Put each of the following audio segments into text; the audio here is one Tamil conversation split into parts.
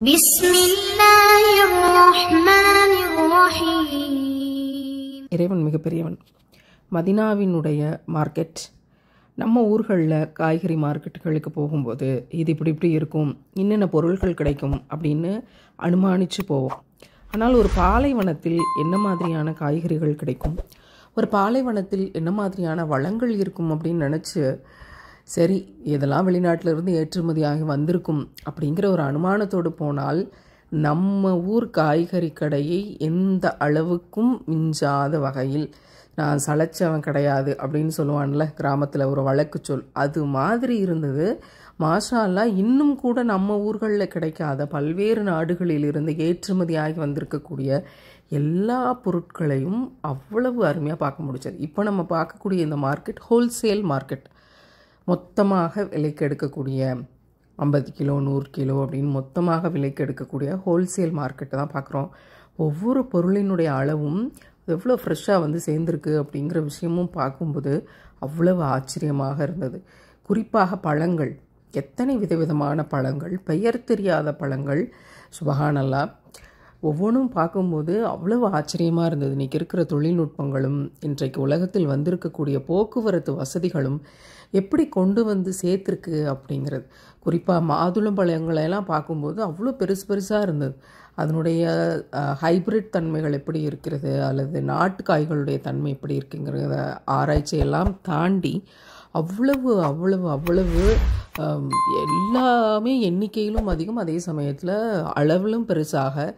بسم الله الرحمن الرحيم. இறைவன் மிகப்பெரியவன். மதினாவினுடைய மார்க்கெட், நம்ம ஊர்களில் காய்கறி மார்க்கெட்டுகளுக்கு போகும்போது இது இப்படி இப்படி இருக்கும், என்னென்ன பொருட்கள் கிடைக்கும் அப்படின்னு அனுமானித்து போவோம். ஆனால் ஒரு பாலைவனத்தில் என்ன மாதிரியான காய்கறிகள் கிடைக்கும், ஒரு பாலைவனத்தில் என்ன மாதிரியான வளங்கள் இருக்கும் அப்படின்னு நினச்சி, சரி இதெல்லாம் வெளிநாட்டிலிருந்து ஏற்றுமதி ஆகி வந்திருக்கும் அப்படிங்கிற ஒரு அனுமானத்தோடு போனால் நம்ம ஊர் காய்கறி கடையை எந்த அளவுக்கும் மிஞ்சாத வகையில், நான் சளைச்சவன் கிடையாது அப்படின்னு சொல்லுவான்ல கிராமத்தில் ஒரு வழக்கு சொல், அது மாதிரி இருந்தது. மாஷா அல்லாஹ், இன்னும் கூட நம்ம ஊர்களில் கிடைக்காத பல்வேறு நாடுகளிலிருந்து ஏற்றுமதி ஆகி வந்திருக்கக்கூடிய எல்லா பொருட்களையும் அவ்வளவு அருமையாக பார்க்க முடிச்சது. இப்போ நம்ம பார்க்கக்கூடிய இந்த மார்க்கெட் ஹோல்சேல் மார்க்கெட், மொத்தமாக விலைக்கு எடுக்கக்கூடிய 50 கிலோ 100 கிலோ அப்படின்னு மொத்தமாக விலைக்கு எடுக்கக்கூடிய ஹோல்சேல் மார்க்கெட்டை தான் பார்க்குறோம். ஒவ்வொரு பொருளினுடைய அளவும் எவ்வளோ ஃப்ரெஷ்ஷாக வந்து சேர்ந்துருக்கு அப்படிங்கிற விஷயமும் பார்க்கும்போது அவ்வளவு ஆச்சரியமாக இருந்தது. குறிப்பாக பழங்கள், எத்தனை விதவிதமான பழங்கள், பெயர் தெரியாத பழங்கள், சுபஹானல்லாஹ், ஒவ்வொன்றும் பார்க்கும்போது அவ்வளவு ஆச்சரியமாக இருந்தது. இன்றைக்கி இருக்கிற தொழில்நுட்பங்களும் இன்றைக்கு உலகத்தில் வந்திருக்கக்கூடிய போக்குவரத்து வசதிகளும் எப்படி கொண்டு வந்து சேர்த்துருக்கு அப்படிங்கிறது. குறிப்பாக மாதுளம்பழங்களெல்லாம் பார்க்கும்போது அவ்வளோ பெருசு பெருசாக இருந்தது. அதனுடைய ஹைப்ரிட் தன்மைகள் எப்படி இருக்கிறது அல்லது நாட்டு காய்களுடைய தன்மை எப்படி இருக்குங்கிறத ஆராய்ச்சியெல்லாம் தாண்டி அவ்வளவு அவ்வளவு அவ்வளவு எல்லாமே எண்ணிக்கையிலும் அதிகம், அதே சமயத்தில் அளவிலும் பெருசாக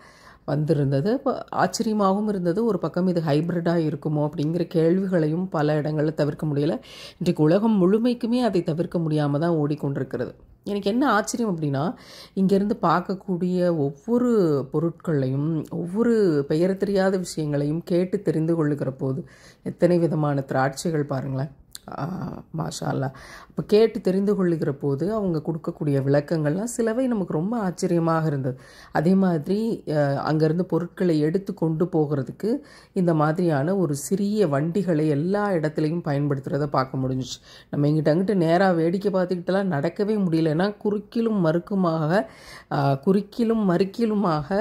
வந்திருந்தது. இப்போ ஆச்சரியமாகவும் இருந்தது. ஒரு பக்கம் இது ஹைப்ரிட்டாக இருக்குமோ அப்படிங்கிற கேள்விகளையும் பல இடங்களில் தவிர்க்க முடியலை. இன்றைக்கு உலகம் முழுமைக்குமே அதை தவிர்க்க முடியாமல் தான் ஓடிக்கொண்டிருக்கிறது. எனக்கு என்ன ஆச்சரியம் அப்படின்னா, இங்கேருந்து பார்க்கக்கூடிய ஒவ்வொரு பொருட்களையும், ஒவ்வொரு பெயர் தெரியாத விஷயங்களையும் கேட்டு தெரிந்து கொள்ளுகிற போது எத்தனை விதமான திராட்சைகள் பாருங்களேன், மாஷா அல்லாஹ். அப்போ கேட்டு தெரிந்து கொள்ளுகிற போது அவங்க கொடுக்கக்கூடிய விளக்கங்கள்லாம் சிலவை நமக்கு ரொம்ப ஆச்சரியமாக இருந்தது. அதே மாதிரி அங்கேருந்து பொருட்களை எடுத்து கொண்டு போகிறதுக்கு இந்த மாதிரியான ஒரு சிறிய வண்டிகளை எல்லா இடத்துலையும் பயன்படுத்துகிறத பார்க்க முடிஞ்சிச்சு. நம்ம இங்கிட்ட அங்கிட்ட நேராக வேடிக்கை பார்த்துக்கிட்டலாம் நடக்கவே முடியலன்னா குறுக்கிலும் மறுக்கிலுமாக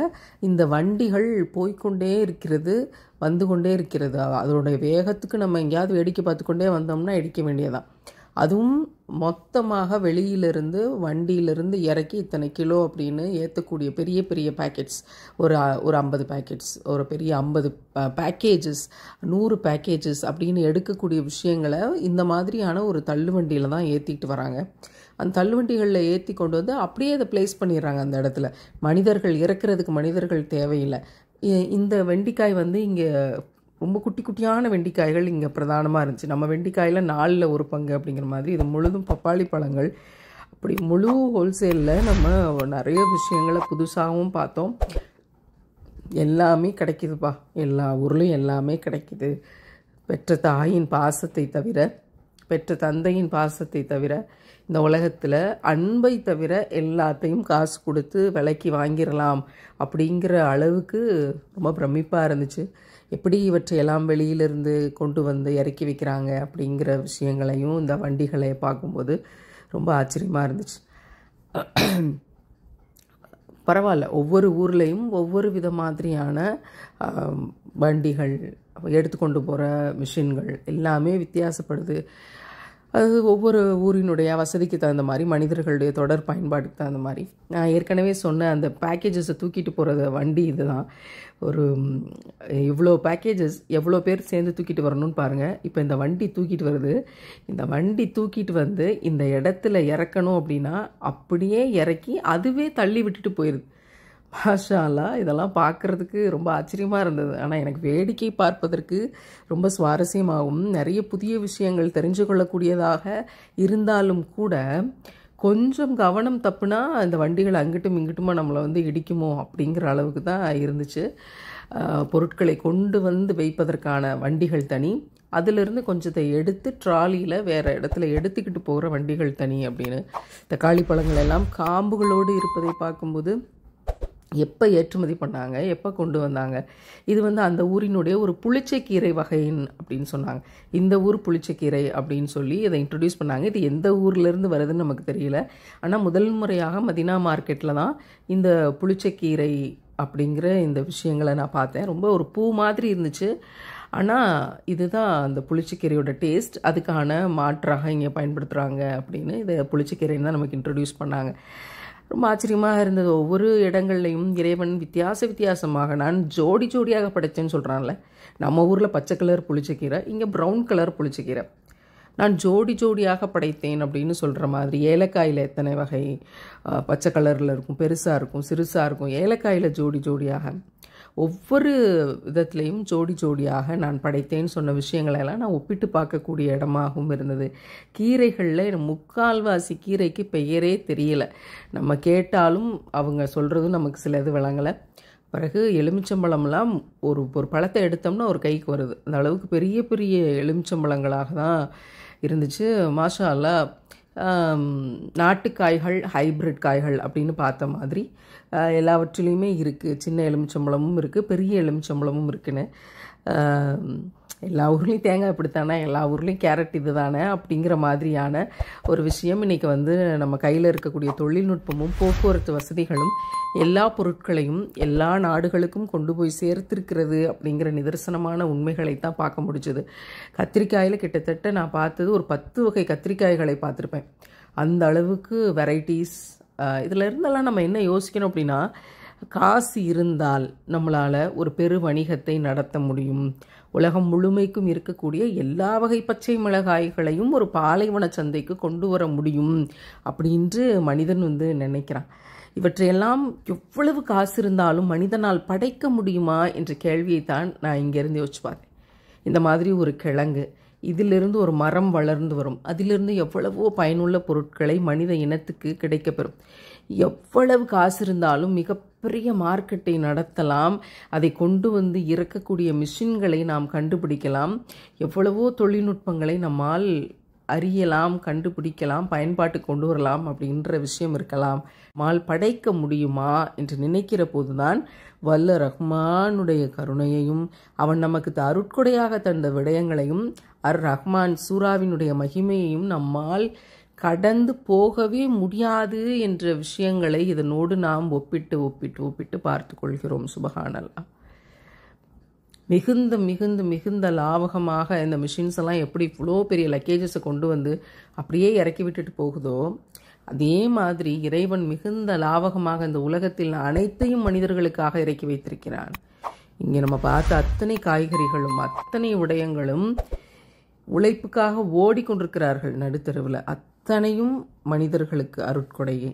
இந்த வண்டிகள் போய்கொண்டே இருக்கிறது, வந்து கொண்டே இருக்கிறது. அதனுடைய வேகத்துக்கு நம்ம எங்கேயாவது வேடிக்கை பார்த்துக்கொண்டே வந்தோம்னா இடிக்க வேண்டியதான். அதுவும் மொத்தமாக வெளியிலிருந்து வண்டியிலிருந்து இறக்கி இத்தனை கிலோ அப்படின்னு ஏற்றக்கூடிய பெரிய பெரிய பேக்கெட்ஸ், ஒரு 50 பேக்கெட்ஸ், ஒரு பெரிய 50 பேக்கேஜஸ், 100 பேக்கேஜஸ் அப்படின்னு எடுக்கக்கூடிய விஷயங்களை இந்த மாதிரியான ஒரு தள்ளுவண்டியில் தான் ஏற்றிக்கிட்டு வராங்க. அந்த தள்ளுவண்டிகளில் ஏற்றி கொண்டு வந்து அப்படியே அதை ப்ளேஸ் பண்ணிடுறாங்க அந்த இடத்துல. மனிதர்கள் இறக்குறதுக்கு மனிதர்கள் தேவையில்லை. இந்த வெண்டிக்காய் வந்து இங்கே ரொம்ப குட்டி குட்டியான வெண்டிக்காய்கள் இங்கே பிரதானமாக இருந்துச்சு. நம்ம வெண்டிக்காயில் 4ல் 1 பங்கு அப்படிங்கிற மாதிரி இது முழுதும் பப்பாளி பழங்கள். அப்படி முழு ஹோல்சேலில் நம்ம நிறைய விஷயங்களை புதுசாகவும் பார்த்தோம். எல்லாமே கிடைக்குதுப்பா, எல்லா ஊர்லேயும் எல்லாமே கிடைக்குது. பெற்ற தாயின் பாசத்தை தவிர, பெற்ற தந்தையின் பாசத்தை தவிர, இந்த உலகத்தில் அன்பை தவிர எல்லாத்தையும் காசு கொடுத்து விலைக்கு வாங்கிடலாம் அப்படிங்கிற அளவுக்கு ரொம்ப பிரமிப்பாக இருந்துச்சு. எப்படி இவற்றையெல்லாம் வெளியிலிருந்து கொண்டு வந்து இறக்கி வைக்கிறாங்க அப்படிங்கிற விஷயங்களையும் இந்த வண்டிகளை பார்க்கும்போது ரொம்ப ஆச்சரியமாக இருந்துச்சு. பரவாயில்ல, ஒவ்வொரு ஊர்லேயும் ஒவ்வொரு வித மாதிரியான வண்டிகள், எடுத்துக்கொண்டு போகிற மிஷின்கள் எல்லாமே வித்தியாசப்படுது. அது ஒவ்வொரு ஊரினுடைய வசதிக்கு தகுந்த மாதிரி, மனிதர்களுடைய தொடர் பயன்பாட்டுக்கு தகுந்த மாதிரி. நான் ஏற்கனவே சொன்ன அந்த பேக்கேஜஸை தூக்கிட்டு போகிறது வண்டி இது தான். ஒரு இவ்வளோ பேக்கேஜஸ் எவ்வளோ பேர் சேர்ந்து தூக்கிட்டு வரணும்னு பாருங்கள். இப்போ இந்த வண்டி தூக்கிட்டு வருது. இந்த வண்டி தூக்கிட்டு வந்து இந்த இடத்துல இறக்கணும் அப்படின்னா அப்படியே இறக்கி அதுவே தள்ளி விட்டுட்டு போயிடுது. மாஷா அல்லாஹ், இதெல்லாம் பார்க்குறதுக்கு ரொம்ப ஆச்சரியமாக இருந்தது. ஆனால் எனக்கு வேடிக்கை பார்ப்பதற்கு ரொம்ப சுவாரஸ்யமாகவும் நிறைய புதிய விஷயங்கள் தெரிஞ்சு கொள்ளக்கூடியதாக இருந்தாலும் கூட, கொஞ்சம் கவனம் தப்புனா இந்த வண்டிகள் அங்கிட்டும் இங்கிட்டுமா நம்மளை வந்து இடிக்குமோ அப்படிங்கிற அளவுக்கு தான் இருந்துச்சு. பொருட்களை கொண்டு வந்து வைப்பதற்கான வண்டிகள் தனி, அதிலிருந்து கொஞ்சத்தை எடுத்து ட்ராலியில் வேறு இடத்துல எடுத்துக்கிட்டு போகிற வண்டிகள் தனி அப்படின்னு. தக்காளி பழங்கள் எல்லாம் காம்புகளோடு இருப்பதை பார்க்கும்போது எப்போ ஏற்றுமதி பண்ணாங்க, எப்போ கொண்டு வந்தாங்க. இது வந்து அந்த ஊரினுடைய ஒரு புளிச்சக்கீரை வகையின் அப்படின்னு சொன்னாங்க. இந்த ஊர் புளிச்சக்கீரை அப்படின்னு சொல்லி இதை இன்ட்ரடியூஸ் பண்ணாங்க. இது எந்த ஊர்லேருந்து வருதுன்னு நமக்கு தெரியல. ஆனால் முதல் முறையாக மதீனா மார்க்கெட்டில் தான் இந்த புளிச்சக்கீரை அப்படிங்கிற இந்த விஷயங்களை நான் பார்த்தேன். ரொம்ப ஒரு பூ மாதிரி இருந்துச்சு. ஆனால் இதுதான் அந்த புளிச்சக்கீரையோட டேஸ்ட். அதுக்கான மாற்றாக இங்கே பயன்படுத்துகிறாங்க அப்படின்னு இதை புளிச்சக்கீரைன்னு தான் நமக்கு இன்ட்ரடியூஸ் பண்ணாங்க. ரொம்ப ஆச்சரியமாக இருந்தது. ஒவ்வொரு இடங்கள்லையும் இறைவன் வித்தியாசமாக நான் ஜோடி ஜோடியாக படைச்சேன்னு சொல்கிறான்ல. நம்ம ஊரில் பச்சை கலர் புளிச்சக்கீரை, இங்கே ப்ரௌன் கலர் புளிச்சக்கீரை. நான் ஜோடி ஜோடியாக படைத்தேன் அப்படின்னு சொல்கிற மாதிரி. ஏலக்காயில் எத்தனை வகை, பச்சை கலரில் இருக்கும், பெருசாக இருக்கும், சிறுசாக இருக்கும். ஏலக்காயில் ஜோடி ஜோடியாக, ஒவ்வொரு விதத்துலேயும் ஜோடி ஜோடியாக நான் படைத்தேன்னு சொன்ன விஷயங்களெல்லாம் நான் ஒப்பிட்டு பார்க்கக்கூடிய இடமாகவும் இருந்தது. கீரைகளில் முக்கால்வாசி கீரைக்கு பெயரே தெரியலை. நம்ம கேட்டாலும் அவங்க சொல்கிறதும் நமக்கு சில இது விளங்கலை. பிறகு எலுமிச்சம்பழம்லாம் ஒரு பழத்தை எடுத்தோம்னா ஒரு கைக்கு வருது. அந்த அளவுக்கு பெரிய பெரிய எலுமிச்சம்பழங்களாக தான் இருந்துச்சு. மாஷா அல்லாஹ். நாட்டு காய்கள், ஹைப்ரிட் காய்கள் அப்படின்னு பார்த்த மாதிரி எல்லாவற்றிலையுமே இருக்குது. சின்ன எலுமிச்சம்பழமும் இருக்குது, பெரிய எலுமிச்சம்பழமும் இருக்குன்னு. எல்லா ஊர்லேயும் தேங்காய் இப்படித்தானே, எல்லா ஊர்லேயும் கேரட் இது தானே அப்படிங்கிற மாதிரியான ஒரு விஷயம். இன்றைக்கி வந்து நம்ம கையில் இருக்கக்கூடிய தொழில்நுட்பமும் போக்குவரத்து வசதிகளும் எல்லா பொருட்களையும் எல்லா நாடுகளுக்கும் கொண்டு போய் சேர்த்திருக்கிறது அப்படிங்கிற நிதர்சனமான உண்மைகளை தான் பார்க்க முடிஞ்சது. கத்திரிக்காயில் கிட்டத்தட்ட நான் பார்த்தது ஒரு 10 வகை கத்திரிக்காய்களை பார்த்துருப்பேன். அந்த அளவுக்கு வெரைட்டிஸ். இதில் இருந்தெல்லாம் நம்ம என்ன யோசிக்கணும் அப்படின்னா, காசு இருந்தால் நம்மளால் ஒரு பெரு வணிகத்தை நடத்த முடியும். உலகம் முழுமைக்கும் இருக்கக்கூடிய எல்லா வகை பச்சை மிளகாய்களையும் ஒரு பாலைவன சந்தைக்கு கொண்டு வர முடியும் அப்படின்று மனிதன் வந்து நினைக்கிறான். இவற்றையெல்லாம் எவ்வளவு காசு இருந்தாலும் மனிதனால் படைக்க முடியுமா என்ற கேள்வியைத்தான் நான் இங்கேருந்து யோசிச்சு பார்த்தேன். இந்த மாதிரி ஒரு கிழங்கு, இதிலிருந்து ஒரு மரம் வளர்ந்து வரும், அதிலிருந்து எவ்வளவோ பயனுள்ள பொருட்களை மனித இனத்துக்கு கிடைக்கப்பெறும். எவ்வளவு காசு இருந்தாலும் மிகப்பெரிய மார்க்கெட்டை நடத்தலாம். அதை கொண்டு வந்து இறக்கக்கூடிய மிஷின்களை நாம் கண்டுபிடிக்கலாம். எவ்வளவோ தொழில்நுட்பங்களை நம்மால் அறியலாம், கண்டுபிடிக்கலாம், பயன்பாட்டு கொண்டு வரலாம் அப்படின்ற விஷயம் இருக்கலாம். மால் படைக்க முடியுமா என்று நினைக்கிற போதுதான் வல்ல ரஹ்மானுடைய கருணையையும் அவன் நமக்கு அருட்கொடையாக தந்த விடயங்களையும் அர் ரஹ்மான் சூராவினுடைய மகிமையையும் நம்மால் கடந்து போகவே முடியாது என்ற விஷயங்களை இதனோடு நாம் ஒப்பிட்டு பார்த்து கொள்கிறோம். சுபஹானல்லாஹ். மிகுந்த லாபகமாக இந்த மிஷின்ஸ் எல்லாம் எப்படி இவ்வளோ பெரிய லக்கேஜஸை கொண்டு வந்து அப்படியே இறக்கி விட்டுட்டு போகுதோ, அதே மாதிரி இறைவன் மிகுந்த லாபகமாக இந்த உலகத்தில் அனைத்தையும் மனிதர்களுக்காக இறக்கி வைத்திருக்கிறான். இங்கே நம்ம பார்த்த அத்தனை காய்கறிகளும் அத்தனை விடயங்களும் உழைப்புக்காக ஓடிக்கொண்டிருக்கிறார்கள் நடுத்தருவில். அத்தனையும் மனிதர்களுக்கு அருட்கொடையே.